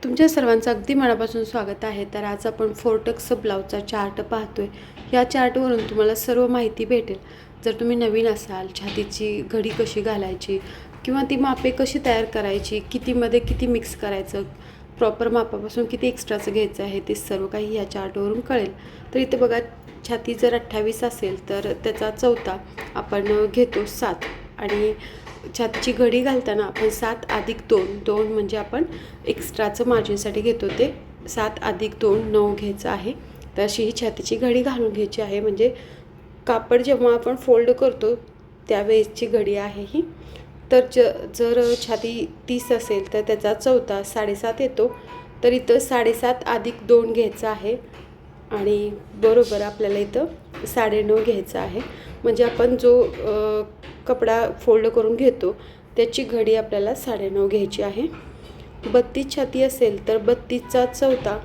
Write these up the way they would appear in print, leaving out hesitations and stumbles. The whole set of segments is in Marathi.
तुमच्या सर्वांचं अगदी मनापासून स्वागत आहे. तर आज आपण 4 टक्स ब्लाऊजचा चार्ट पाहतोय. या चार्टवरून तुम्हाला सर्व माहिती भेटेल. जर तुम्ही नवीन असाल, छातीची घडी कशी घालायची किंवा ती मापे कशी तयार करायची, कितीमध्ये किती मिक्स करायचं, प्रॉपर मापापासून किती एक्स्ट्राचं घ्यायचं आहे, ते सर्व काही या चार्टवरून कळेल. तर इथे बघा, छाती जर 28 असेल तर त्याचा चौथा आपण घेतो 7 आणि छातीची घडी घालताना आपण 7 + 2 म्हणजे आपण एक्स्ट्राचं मार्जिनसाठी घेतो ते 7 + 2 9 घ्यायचं आहे. तर अशी ही छातीची घडी घालून घ्यायची आहे. म्हणजे कापड जेव्हा आपण फोल्ड करतो त्यावेळेसची घडी आहे ही. तर जर छाती 30 असेल तर त्याचा चौथा 7.5 येतो. तर इथं 7.5 + 2 घ्यायचं आहे आणि बरोबर आपल्याला इथं 9.5 घ्यायचं आहे. म्हणजे आपण जो कपडा फोल्ड करून घेतो त्याची घडी आपल्याला 9.5 घ्यायची आहे. 32 छाती असेल तर 32चा चौथा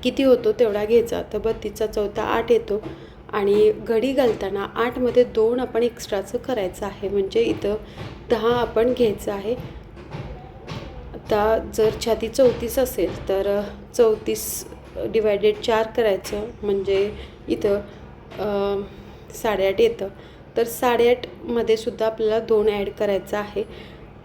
किती होतो तेवढा घ्यायचा. तर 32चा चौथा 8 येतो आणि घडी घालताना 8 मध्ये 2 आपण एक्स्ट्राचं करायचं आहे. म्हणजे इथं 10 आपण घ्यायचं आहे. आता जर छाती 34 असेल तर 34 / 4 करायचं. म्हणजे इथं 8.5 येतं. तर 8.5 मध्ये सुद्धा आपल्याला 2 ॲड करायचं आहे.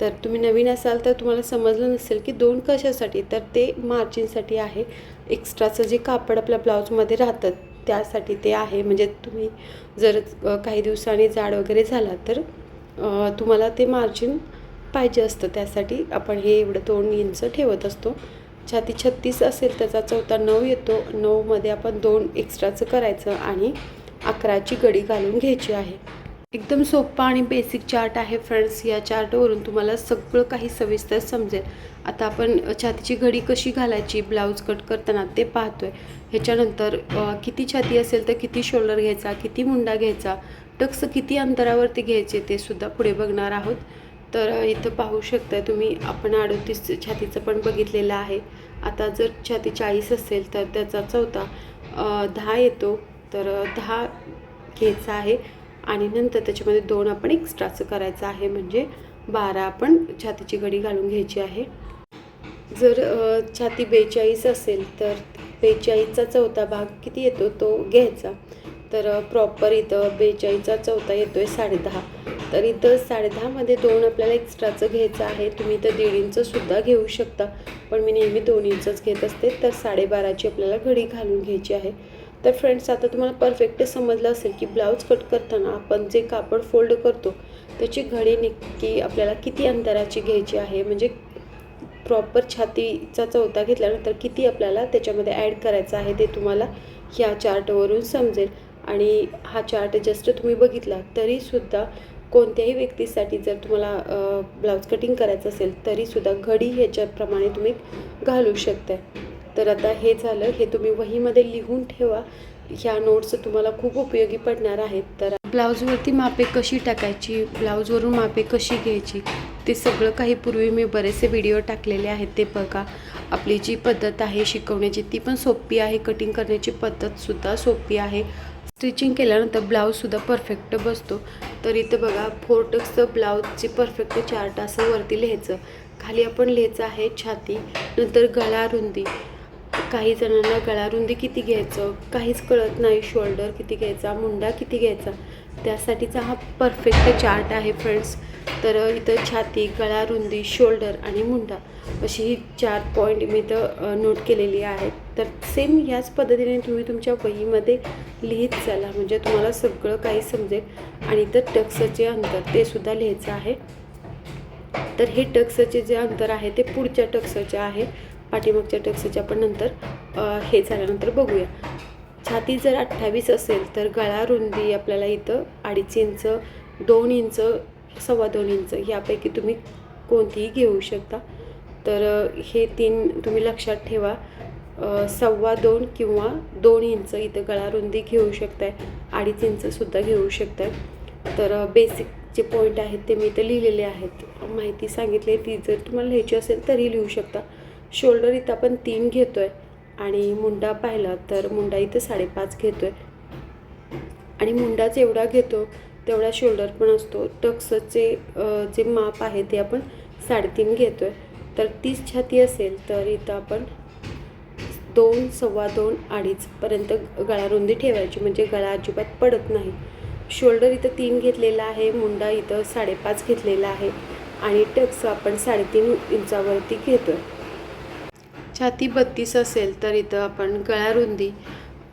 तर तुम्ही नवीन असाल तर तुम्हाला समजलं नसेल की 2 कशासाठी, तर ते मार्जिनसाठी आहे. एक्स्ट्राचं जे कापड आपल्या ब्लाऊजमध्ये राहतं त्यासाठी ते आहे. म्हणजे तुम्ही जर काही दिवसांनी जाड वगैरे झाला तर तुम्हाला ते मार्जिन पाहिजे असतं. त्यासाठी आपण हे एवढं 2 इंच ठेवत असतो. छाती 36 असेल त्याचा चौथा 9 येतो. 9 मध्ये आपण 2 एक्स्ट्राचं करायचं आणि 11ची घडी घालून घ्यायची आहे. एकदम सोपा आणि बेसिक चार्ट आहे फ्रेंड्स. या चार्टवरून तुम्हाला सगळं काही सविस्तर समजेल. आता आपण छातीची घडी कशी घालायची ब्लाऊज कट करताना ते पाहतोय. ह्याच्यानंतर किती छाती असेल तर किती शोल्डर घ्यायचा, किती मुंडा घ्यायचा, टक्स किती अंतरावरती घ्यायचे ते सुद्धा पुढे बघणार आहोत. तर इथं पाहू शकता तुम्ही, आपण 38 छातीचं पण बघितलेलं आहे. आता जर छाती 40 असेल तर त्याचा चौथा 10 येतो. तर 10 घ्यायचा आहे आणि नंतर त्याच्यामध्ये 2 आपण एक्स्ट्राचं करायचं आहे. म्हणजे 12 आपण छातीची घडी घालून घ्यायची आहे. जर छाती 42 असेल तर 42चा चौथा भाग किती येतो तो घ्यायचा. तर प्रॉपर इथं 42चा चौथा येतो आहे 10.5. तर इथं 10.5 मध्ये 2 आपल्याला एक्स्ट्राचं घ्यायचं आहे. तुम्ही इथं 1.5 इंचसुद्धा घेऊ शकता, पण मी नेहमी 2 इंचच घेत असते. तर 12.5ची आपल्याला घडी घालून घ्यायची आहे. तर फ्रेंड्स, आता तुम्हाला परफेक्ट समजलं असेल की ब्लाऊज कट करताना आपण जे कापड फोल्ड करतो त्याची घडी नक्की आपल्याला किती अंतराची घ्यायची आहे. म्हणजे प्रॉपर छातीचा चौथा घेतल्यानंतर किती आपल्याला त्याच्यामध्ये ॲड करायचं आहे ते तुम्हाला ह्या चार्टवरून समजेल. आणि हा चार्ट जस्ट तुम्ही बघितला तरीसुद्धा कोणत्याही व्यक्तीसाठी जर तुम्हाला ब्लाऊज कटिंग करायचं असेल तरीसुद्धा घडी ह्याच्याप्रमाणे तुम्ही घालू शकता. तर आता हे झालं, हे तुम्ही वहीमध्ये लिहून ठेवा. ह्या नोट्स तुम्हाला खूप उपयोगी पडणार आहेत. तर ब्लाऊजवरती मापे कशी टाकायची, ब्लाऊजवरून मापे कशी घ्यायची, ते सगळं काही पूर्वी मी बरेचसे व्हिडिओ टाकलेले आहेत. ते बघा. आपली जी पद्धत आहे शिकवण्याची ती पण सोपी आहे. कटिंग करण्याची पद्धतसुद्धा सोपी आहे. स्टिचिंग केल्यानंतर ब्लाऊजसुद्धा परफेक्ट बसतो. तर इथं बघा, 4 टक्स ब्लाऊजची परफेक्ट चार्ट असं वरती लिहायचं. खाली आपण लिहायचं आहे छाती, नंतर गळा रुंदी. काही जणांना गळा रुंदी किती घ्यायचं काहीच कळत नाही, शोल्डर किती घ्यायचा, मुंडा किती घ्यायचा, त्यासाठीचा हा परफेक्ट चार्ट आहे फ्रेंड्स. तर इथं छाती, गळा रुंदी, शोल्डर आणि मुंडा अशी ही 4 पॉईंट मी इथं नोट केलेली आहेत. तर सेम याच पद्धतीने तुम्ही तुमच्या वहीमध्ये लिहित चला, म्हणजे तुम्हाला सगळं काही समजेल. आणि इथं टक्सचे अंतर ते सुद्धा लिहायचं आहे. तर हे टक्सचे जे अंतर आहे ते पुढच्या टक्सचे आहे, पाठीमागच्या टक्सच्या आपण नंतर हे झाल्यानंतर बघूया. छाती जर 28 असेल तर गळा रुंदी आपल्याला इथं 2.5 इंच, 2 इंच, 2.25 इंच यापैकी तुम्ही कोणतीही घेऊ शकता. तर हे 3 तुम्ही लक्षात ठेवा. 2.25 किंवा 2 इंच इथं गळा रुंदी घेऊ शकताय, 2.5 इंचसुद्धा घेऊ शकताय. तर बेसिक जे पॉईंट आहेत ते मी इथं लिहिलेले आहेत. माहिती सांगितली ती जर तुम्हाला लिहायची असेल तरी लिहू शकता. शोल्डर इथं आपण 3 घेतो आहे आणि मुंडा पाहिला तर मुंडा इथं 5.5 घेतो आहे आणि मुंडाच एवढा घेतो तेवढा शोल्डर पण असतो. टक्सचे जे माप आहे ते आपण 3.5 घेतो आहे. तर 30 छाती असेल तर इथं आपण 2, सव्वा 2, 2.5पर्यंत गळा रुंदी ठेवायची, म्हणजे गळा अजिबात पडत नाही. शोल्डर इथं 3 घेतलेला आहे, मुंडा इथं 5.5 घेतलेला आहे आणि टक्स आपण 3.5 इंचावरती घेतो आहे. छाती 32 असेल तर इथं आपण गळा रुंदी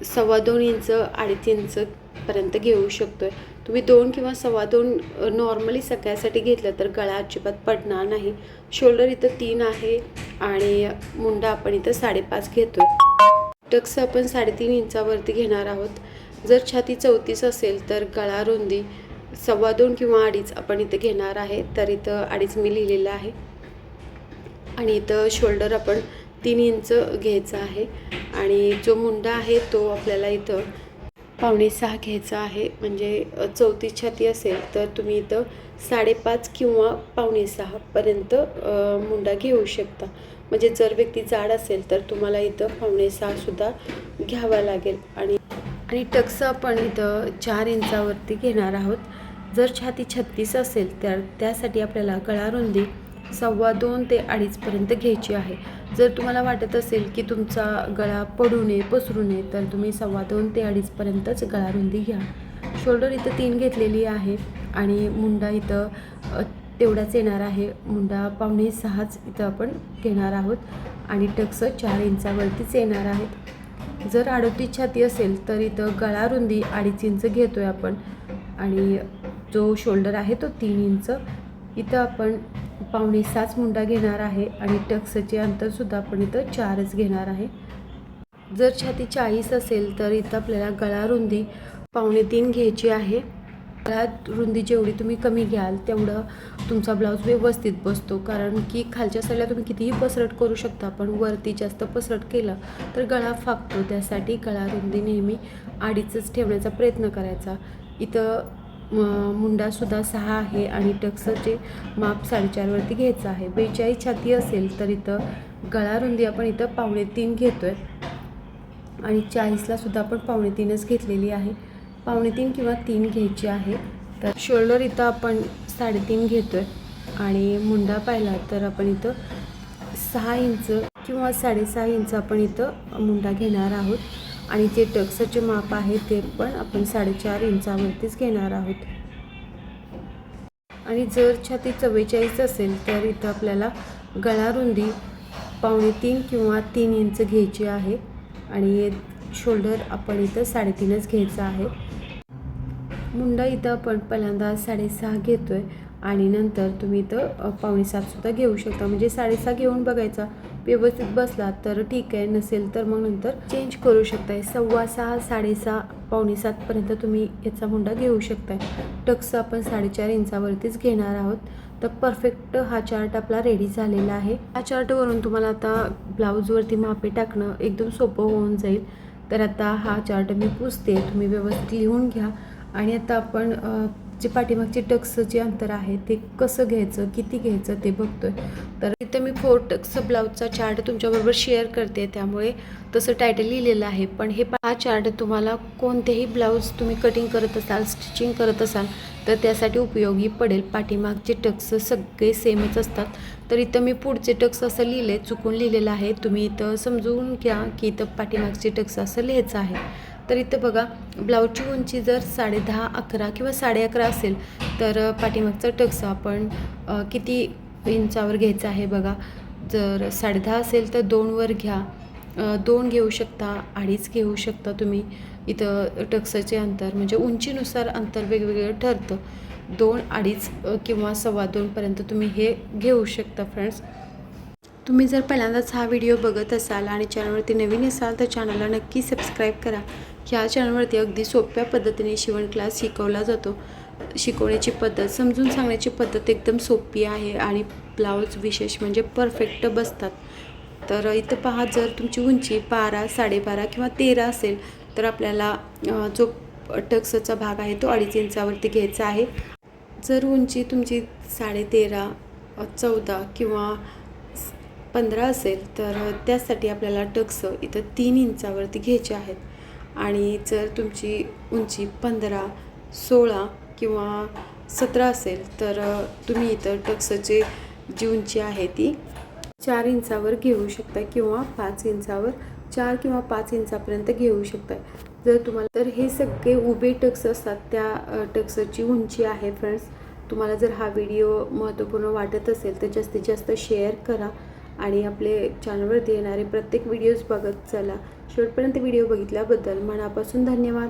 सव्वा 2 इंच 2.5 इंचपर्यंत घेऊ शकतो आहे. तुम्ही 2 किंवा सव्वा 2 नॉर्मली सगळ्यासाठी घेतलं तर गळा अजिबात पडणार नाही. शोल्डर इथं 3 आहे आणि मुंडा आपण इथं 5.5 घेतो आहे. टक्स आपण 3.5 इंचावरती घेणार आहोत. जर छाती 34 असेल तर गळा रुंदी सव्वा 2 किंवा 2.5 आपण इथे घेणार आहे. तर इथं 2.5 मी लिहिलेलं आहे आणि इथं शोल्डर आपण 3 इंच घ्यायचा आहे आणि जो मुंडा आहे तो आपल्याला इथं 5.25 घ्यायचा आहे. म्हणजे 34 छाती असेल तर तुम्ही इथं 5.5 किंवा 5.25पर्यंत मुंडा घेऊ शकता. म्हणजे जर व्यक्ती जाड असेल तर तुम्हाला इथं 5.25सुद्धा घ्यावा लागेल. आणि टक्स आपण इथं 4 इंचावरती घेणार आहोत. जर छाती 36 असेल तर त्यासाठी आपल्याला गळा रुंदी सव्वा 2 ते 2.5पर्यंत घ्यायची आहे. जर तुम्हाला वाटत असेल की तुमचा गळा पडू नये, पसरू नये, तर तुम्ही सव्वा 2 ते 2.5पर्यंतच गळा रुंदी घ्या. शोल्डर इथं 3 घेतलेली आहे आणि मुंडा इथं तेवढाच येणार आहे. मुंडा 5.25 इथं आपण घेणार आहोत आणि टक्स 4 इंचावरतीच येणार आहेत. जर 38 छाती असेल तर इथं गळा रुंदी 2.5 इंच घेतो आहे आपण आणि जो शोल्डर आहे तो 3 इंच. इथं आपण 5.25 मुंडा घेणार आहे आणि टक्सचे अंतरसुद्धा आपण इथं 4च घेणार आहे. जर छाती 40 असेल तर इथं आपल्याला गळा रुंदी 3.25 घ्यायची आहे. गळा रुंदी जेवढी तुम्ही कमी घ्याल तेवढं तुमचा ब्लाऊज व्यवस्थित बसतो, कारण की खालच्या साईडला तुम्ही कितीही पसरट करू शकता, पण वरती जास्त पसरट केलं तर गळा फाकतो. त्यासाठी गळा रुंदी नेहमी 2.5च ठेवण्याचा प्रयत्न करायचा. इथं मुंडासुद्धा 6 आहे आणि टक्सचे माप 4.5वरती घ्यायचं आहे. 42 छाती असेल तर इथं गळा रुंदी आपण इथं 3.25 घेतो आहे आणि 40ला सुद्धा आपण 3.25च घेतलेली आहे. 3.25 किंवा 3 घ्यायची आहे. तर शोल्डर इथं आपण 3.5 घेतो आहे आणि मुंडा पाहिला तर आपण इथं 6 इंच किंवा 6.5 इंच आपण इथं मुंडा घेणार आहोत आणि जे टक्सचे माप आहे ते पण आपण 4.5 इंचावरतीच घेणार आहोत. आणि जर छाती 44 असेल तर इथं आपल्याला गळा रुंदी 2.25 किंवा 3 इंच घ्यायची आहे आणि शोल्डर आपण इथं 3.5च घ्यायचा आहे. मुंडा इथं आपण पहिल्यांदा 6.5 घेतो आहे आणि नंतर तुम्ही इथं 5.25सुद्धा घेऊ शकता. म्हणजे 6.5 घेऊन बघायचा, व्यवस्थित बसला तर ठीक आहे, नसेल तर मग नंतर चेंज करू शकताय. 6.25, 6.5, 5.25पर्यंत तुम्ही याचा मुंडा घेऊ शकताय. टक्स आपण 4.5 इंचावरतीच घेणार आहोत. तर परफेक्ट हा चार्ट आपला रेडी झालेला आहे. हा चार्टवरून तुम्हाला आता ब्लाऊजवरती मापे टाकणं एकदम सोपं होऊन जाईल. तर आता हा चार्ट मी पुसते, तुम्ही व्यवस्थित लिहून घ्या. आणि आता आपण जे पाठीमागचे टक्सचं जे अंतर आहे ते कसं घ्यायचं, किती घ्यायचं ते बघतोय. तर इथं मी 4 टक्स ब्लाऊजचा चार्ट तुमच्याबरोबर शेअर करते, त्यामुळे तसं टायटल लिहिलेलं आहे. पण हा चार्ट तुम्हाला कोणतेही ब्लाऊज तुम्ही कटिंग करत असाल, स्टिचिंग करत असाल तर त्यासाठी उपयोगी पडेल. पाठीमागचे टक्स सगळे सेमच असतात. तर इथं मी पुढचे टक्स असं लिहिले, चुकून लिहिलेलं आहे. तुम्ही इथं समजून घ्या की इथं पाठीमागचे टक्स असं लिहायचं आहे. तर इथं बघा, ब्लाऊजची उंची जर 10.5, 11 किंवा 11.5 असेल तर पाठीमागचा टक्स आपण किती इंचावर घ्यायचा आहे बघा. जर 10.5 असेल तर 2वर घ्या, 2 घेऊ शकता, 2.5 घेऊ शकता तुम्ही. इथं टक्सचे अंतर म्हणजे उंचीनुसार अंतर वेगवेगळं ठरतं. 2, 2.5 किंवा सव्वा 2पर्यंत तुम्ही हे घेऊ शकता. फ्रेंड्स, तुम्ही जर पहिल्यांदाच हा व्हिडिओ बघत असाल आणि चॅनलवरती नवीन असाल तर चॅनलला नक्की सबस्क्राईब करा. ह्या चॅनलवरती अगदी सोप्या पद्धतीने शिवण क्लास शिकवला जातो. शिकवण्याची पद्धत, समजून सांगण्याची पद्धत एकदम सोपी आहे आणि ब्लाऊज विशेष म्हणजे परफेक्ट बसतात. तर इथं पहा, जर तुमची उंची 12, 12.5 किंवा 13 असेल तर आपल्याला जो टक्सचा भाग आहे तो 2.5 इंचावरती घ्यायचा आहे. जर उंची तुमची 13.5, 14 किंवा 15 असेल तर त्यासाठी आपल्याला टक्स इथं 3 इंचावरती घ्यायचे आहेत. आणि जर तुमची उंची 15, 16 किंवा 17 असेल तर तुम्ही इथं टक्सची जी उंची आहे ती 4 इंचावर घेऊ शकता किंवा 5 इंचावर 4 किंवा 5 इंचापर्यंत घेऊ शकता. जर तुम्हाला तर हे सगळे उभे टक्स असतात त्या टक्सची उंची आहे फ्रेंड्स. तुम्हाला जर हा व्हिडिओ महत्त्वपूर्ण वाटत असेल तर जास्तीत जास्त शेअर करा आणि आपले चॅनलवरती येणारे प्रत्येक व्हिडिओज बघत चला. शेवटपर्यंत व्हिडिओ बघितल्याबद्दल मनापासून धन्यवाद.